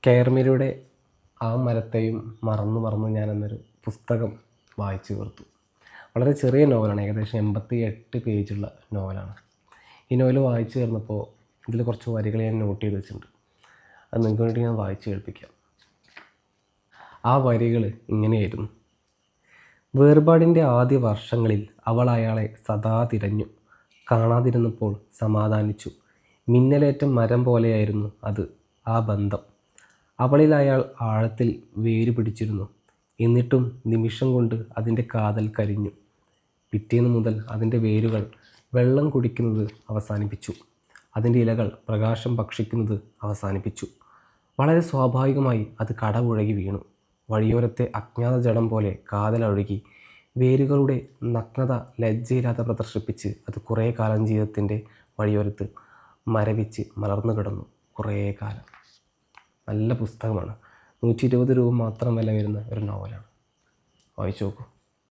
കെയർമിലയുടെ ആ മരത്തെയും മറന്നു ഞാനെന്നൊരു പുസ്തകം വായിച്ചു തീർത്തു. വളരെ ചെറിയ നോവലാണ്, ഏകദേശം 88 പേജുള്ള നോവലാണ്. ഈ നോവൽ വായിച്ചു തീർന്നപ്പോൾ ഇതിൽ കുറച്ച് വരികൾ ഞാൻ നോട്ട് ചെയ്ത് വെച്ചിട്ടുണ്ട്. അത് നിങ്ങൾക്ക് വേണ്ടി ഞാൻ വായിച്ച് കേൾപ്പിക്കാം. ആ വരികൾ ഇങ്ങനെയായിരുന്നു: വേർപാടിൻ്റെ ആദ്യ വർഷങ്ങളിൽ അവൾ അയാളെ സദാ തിരഞ്ഞു. കാണാതിരുന്നപ്പോൾ സമാധാനിച്ചു. മിന്നലേറ്റ മരം പോലെയായിരുന്നു അത്, ആ ബന്ധം. അവളിൽ അയാൾ ആഴത്തിൽ വേര് പിടിച്ചിരുന്നു. എന്നിട്ടും നിമിഷം കൊണ്ട് അതിൻ്റെ കാതൽ കരിഞ്ഞു. പിറ്റേന്ന് മുതൽ അതിൻ്റെ വേരുകൾ വെള്ളം കുടിക്കുന്നത് അവസാനിപ്പിച്ചു. അതിൻ്റെ ഇലകൾ പ്രകാശം ഭക്ഷിക്കുന്നത് അവസാനിപ്പിച്ചു. വളരെ സ്വാഭാവികമായി അത് കടപുഴകി വീണു. വഴിയോരത്തെ അജ്ഞാത ജഡം പോലെ കാതലൊഴുകി. വേരുകളുടെ നഗ്നത ലജ്ജയില്ലാതെ പ്രദർശിപ്പിച്ച് അത് കുറേ കാലം ജീവിതത്തിൻ്റെ വഴിയോരത്ത് മരവിച്ച് മലർന്നു കിടന്നു. കുറേ കാലം. നല്ല പുസ്തകമാണ്. 120 രൂപ മാത്രം വില വരുന്ന ഒരു നോവലാണ്. വായിച്ചു നോക്കൂ.